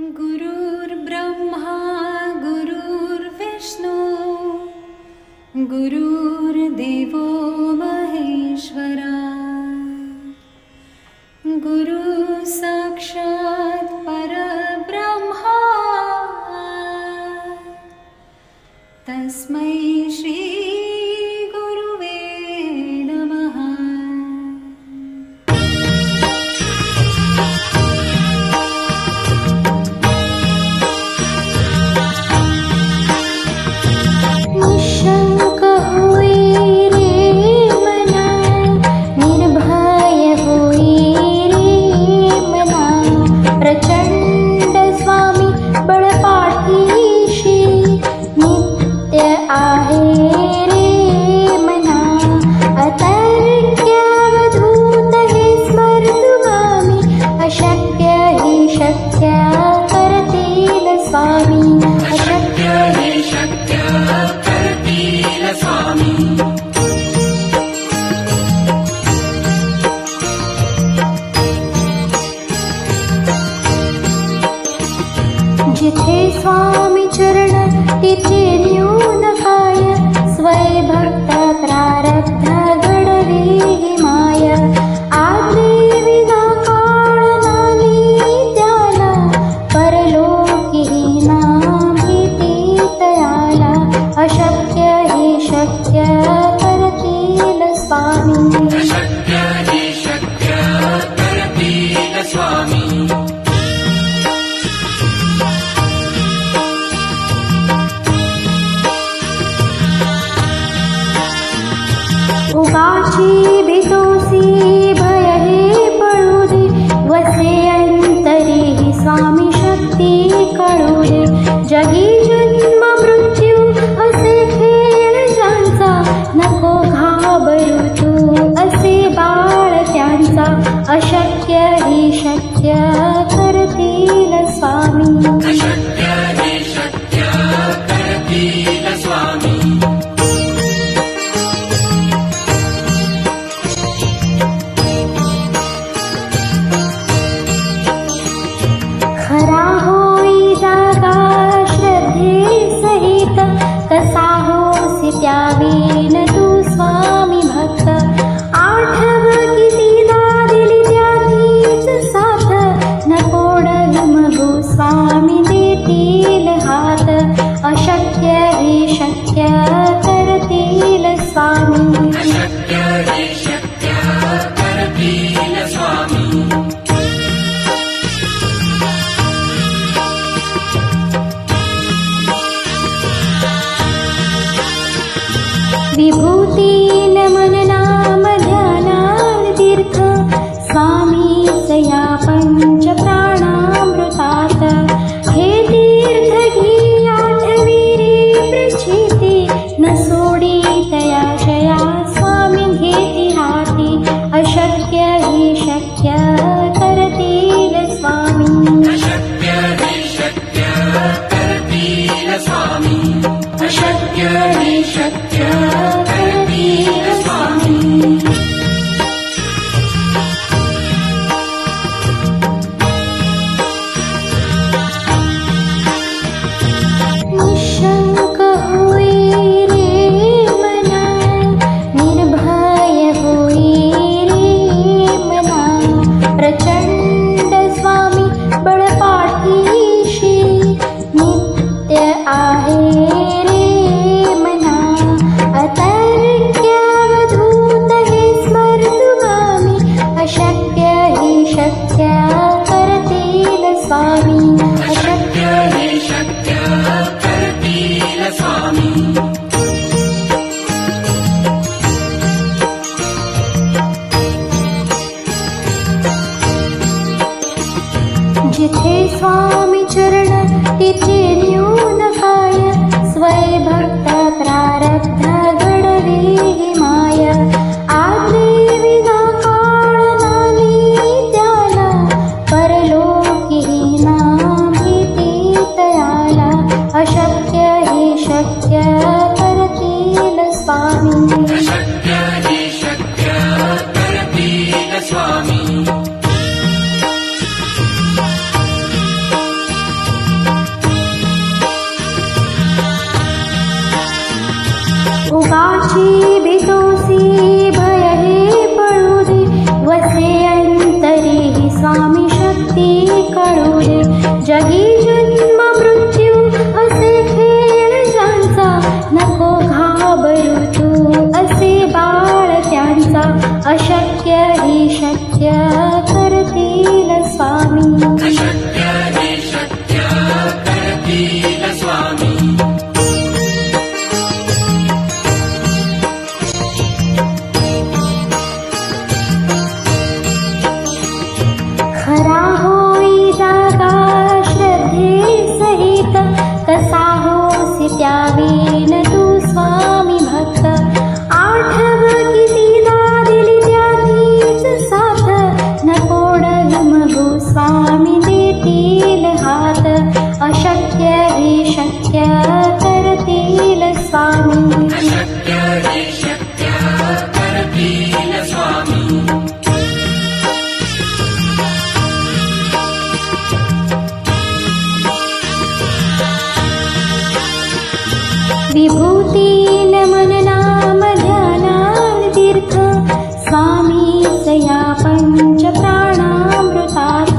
गुरुर्ब्रह्मा गुरुर्विष्णू गुरुर्देवो महेश्वरा गुरु साक्षात् परब्रह्मा तस्मै श्री गुरुवे नमः। जिथे स्वामी चरण तिथे न्यून काय, स्वय भक्त प्रारब्ध घडली ही माय। आज्ञे विना काळ नाली त्याला, परलोकी ना भीती तयाला। अशक्य ही शक्य करतील स्वामी, अशक्य ही शक्य करतील स्वामी। उगाची भीतोसी भय हे पळू दे, वसे अंतरी ही स्वामी शक्ती कळू दे। जगी जन्म मृत्यू असे खेळ ज्यांचा, नको घाबरू तू असे बाळ त्यांचा। अशक्य ही शक्य करतील स्वामी, अशक्य ही शक्य करतील स्वामी। खरा होई जागा श्रद्धे सहित, कसा होसी त्यावीन तू स्वामी भक्त। आठव कितीदा दिली त्यातीच साथ, नको डगमगू स्वामी देतील हात। अशक्य ही शक्य करतील स्वामी, अशक्य ही शक्य करतील स्वामी। विभूतीन मन नाम ध्यानान तीर्थ, स्वामीच या पंच प्राणामृतात। हे तीर्थ घी आठवी रे प्रचिती, न सोडी तयाशया स्वामी घेती हाती। अशक्य ही शक्य करतील स्वामी, अशक्य ही शक्य करतील स्वामी। अशक्य ही शक्य करतील स्वामी। निशंक होई रे मना, निर्भय होई रे मना। प्रचंड स्वामी बळपाठीशी, नित्य आहे रे मना। अतर्क्यावधूत हे स्मर्तुगामी, अशक्य ही शक्य करतील स्वामी, अशक्य ही शक्य करतील स्वामी। जिथे स्वामी चरण तिथे न्यून काय, स्वय भक्त प्रारब्ध घडली ही माय। आज्ञे विना काळ नाली त्याला, परलोकी ना भीती तयाला। अशक्य ही शक्य करतील स्वामी, अशक्य ही शक्य करतील स्वामी। उगाची भीतोसी भय हे पळू दे, वसे अंतरी ही स्वामी शक्ती कळू दे. जगी जन्म मृत्यू असे खेळ ज्यांचा, नको घाबरू तू असे बाळ त्यांचा. अशक्य ही शक्य करतील स्वामी, अशक्य हे शक्य करतील स्वामी. खरा होई जागा श्रद्धे सहित, कसा होसी त्यावीन तू स्वामी भक्त. आठव कितीदा दिली त्यातीच साथ, नको डगमगू स्वामी देतील हात. अशक्य ही शक्य करतील स्वामी, अशक्य हे शक्य करतील स्वामी. विभूतीन मन नाम ध्यानान तीर्थ, स्वामीच या पंच प्राणामृतात.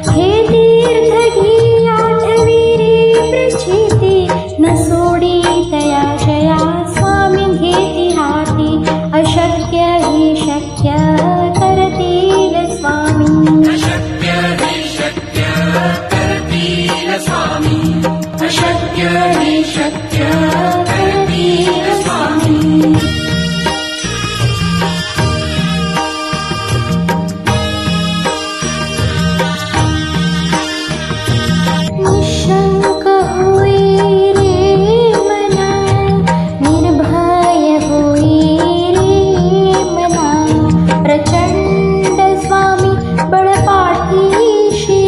हे तीर्थ घी आठवी रे प्रचिती, न सोडी तयाशया स्वामी घेती हाती. अशक्य ही शक्य करतील स्वामी, अशक्य हे शक्य करतील स्वामी. अशक्य हे शक्य करतील स्वामी. निशंक होई रे मना, निर्भय होई रे मना. प्रचंड स्वामी बळपाठीशी,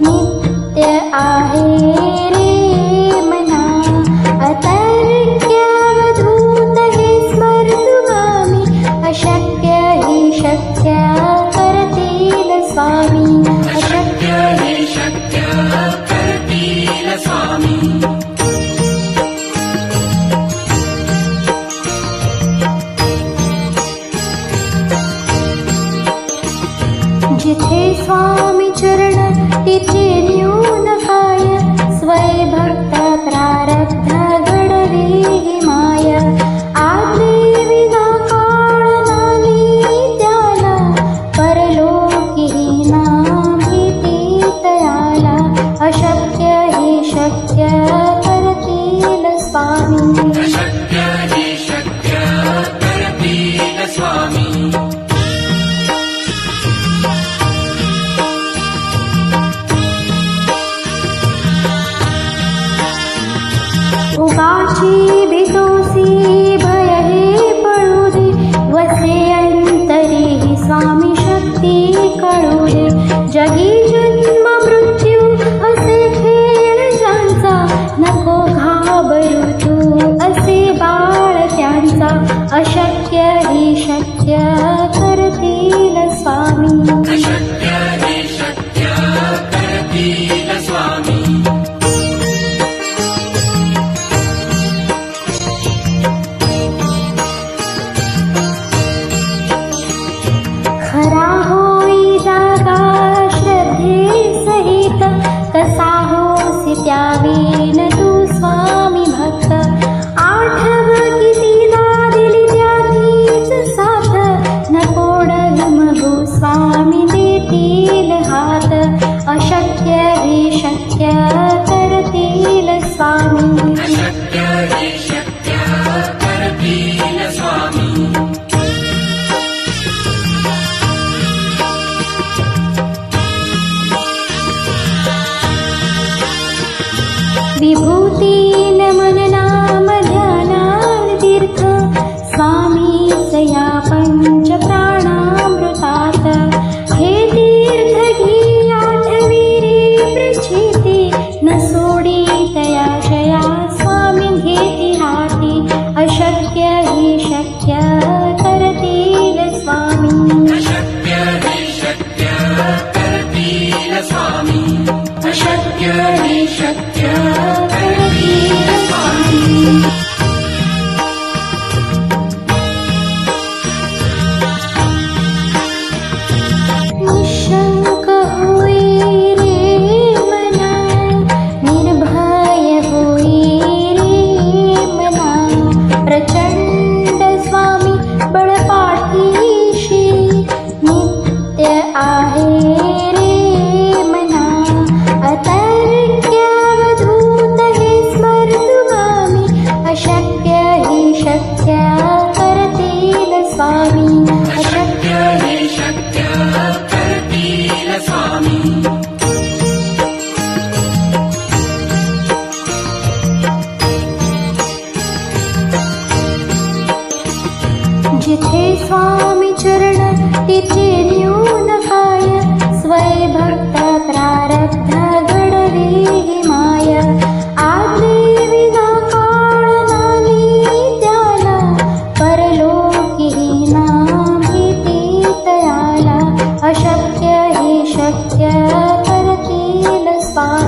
नित्य आहे रे मना. अतर्क्यावधूत हे स्मर्तुगामी, अशक्य ही शक्य करतील स्वामी. अशक्य हे शक्य करतील स्वामी. जिथे स्वामी चरण तिथे न्यून काय, स्वय भक्त प्रारब्ध घडवे ही माय. आज्ञे विना काळ नाली त्याला, परलोकी ना भीती तयाला. अशक्य ही शक्य करतील स्वामी, अशक्य हे शक्य करतील स्वामी. उगाची भीतोसी भय हे पळू दे, वसे अंतरी ही स्वामी शक्ती कळू दे. जगी जन्म मृत्यू असे खेळ ज्यांचा, नको घाबरू तू असे बाळ त्यांचा. अशक्य ही शक्य करतील स्वामी, अशक्य हे शक्य करतील स्वामी. खरा होई जागा श्रद्धे सहित, कसा होसी त्यावीन तू स्वामी भक्त. आठव कितीदा दिली त्यातीच साथ, नको डगमगू स्वामी देतील हात. अशक्य ही शक्य करतील स्वामी, अशक्य हे शक्य करतील स्वामी. विभूतीन मन नाम ध्यानान तीर्थ, स्वामीच या पंच प्राणामृतात. हे तीर्थ घी आठवी रे प्रचिती, न सोडी तयाशया स्वामी घेती हाती. अशक्य ही शक्य करतील स्वामी, अशक्य हे शक्य करतील स्वामी. अशक्य हे शक्य करतील स्वामी.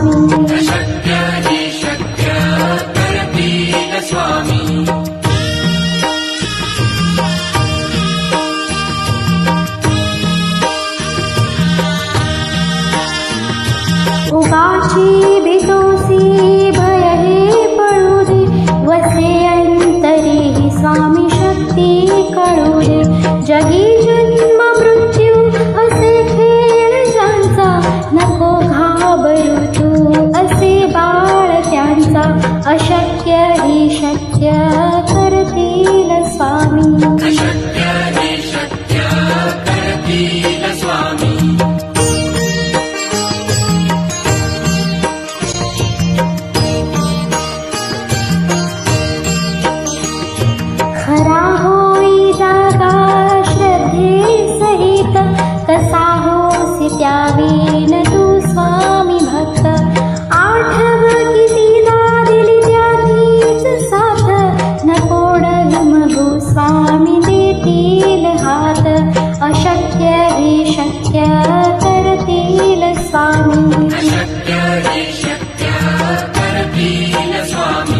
स्वामी अशक्य हि शक्य करतील स्वामी उगाची भीतोसी भय हे पळू दे वसे अंतरी ही स्वामी शक्ती कळू दे जगी जन्म मृत्यू असे खेळ ज्यांचा नको घाबरू तू असे बाळ त्यांचा अशक्य ही शक्य करतील स्वामी अशक्य हि शक्य करतील स्वामी खरा होई जागा श्रद्धे सहित कसा होसी त्यावेन तू स्वामी भक्त आठव कितीदा दिली त्यातीच साथ नको डगमगू स्वामी देतील हात अशक्य हि शक्य करतील स्वामी अशक्य हि शक्य करतील स्वामी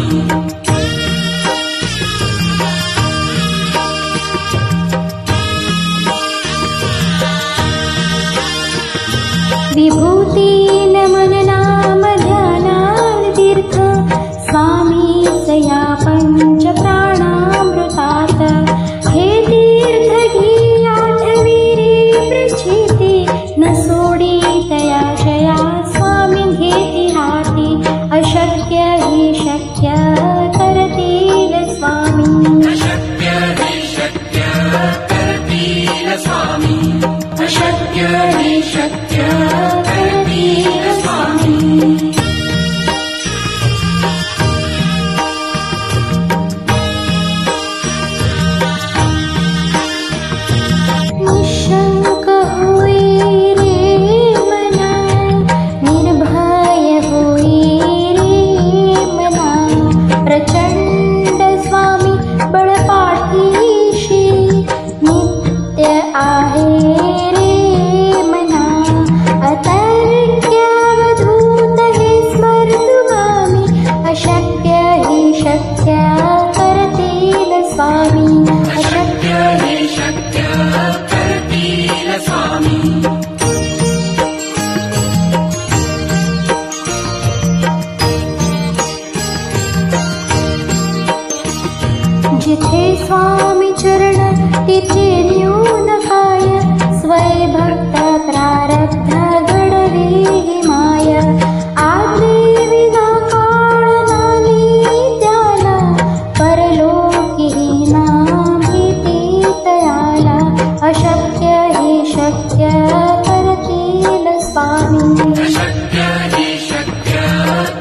विभूतीन मन नाम ध्यानातीर्थ स्वामीच या पंच प्राणामृतात हे तीर्थ घी आठवी रे प्रचिती न सोडी तयाशया स्वामी घेती हाती अशक्य हि शक्य करतील स्वामी अशक्य हि शक्य करतील स्वामी अशक्य हि शक्य करतील स्वामी निशंक होई रे मना निर्भय होई रे मना प्रचंड स्वामी बळपाठीशी नित्य आहे रे मना अतर्क्यावधूत हे स्मर्तुगामी अशक्य हि शक्य करतील स्वामी अशक्य हि शक्य करतील स्वामी जिथे स्वामी चरण तिथे न्यून काय स्वय भक्त प्रारब्ध घडवे हि माय आज्ञे विना काळ नामी त्याला परलोकी नाम भीती तयाला अशक्य हि शक्य करतील स्वामी अशक्य हि शक्य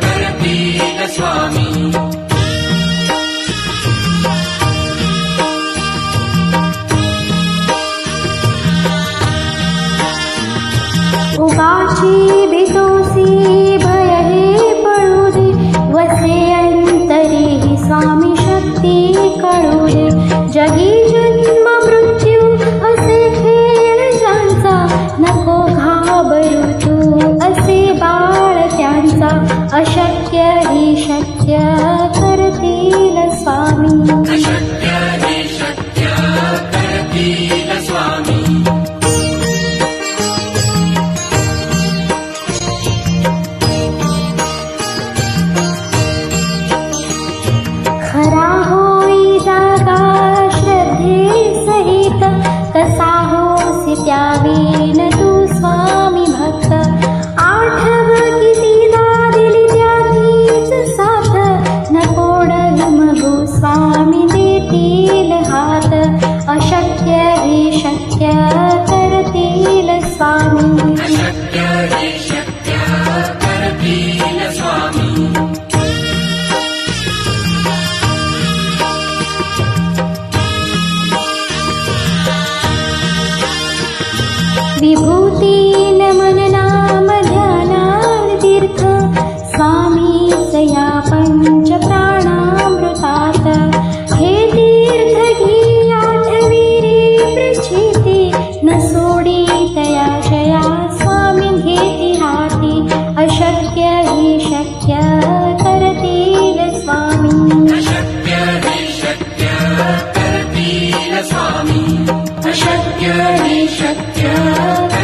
करतील स्वामी उगाची भीतोसी भय हे पळू दे वसे अंतरी ही स्वामी शक्ती कळू दे जगी जन्म मृत्यू असे खेळ ज्यांचा नको घाबरू तू असे बाळ त्यांचा अशक्य हि शक्य करतील स्वामी अशक्य हि शक्य करतील स्वामी खरा होई जागा श्रद्धे सहित कसा होसी त्यावेन तू स्वामी भक्त आठव कितीदा दिली त्यातीच साथ नको डगमगू स्वामी देतील हात अशक्य हि शक्य करतील स्वामी अशक्य हि शक्य करतील स्वामी विभूतीन मन नाम ध्यानातीर्थ स्वामीच या पंच प्राणामृतात हे तीर्थ घी आठवी रे प्रचिती न सोडी तयाशया स्वामी घेती हाती अशक्य स्वामी अशक्य हे शक्य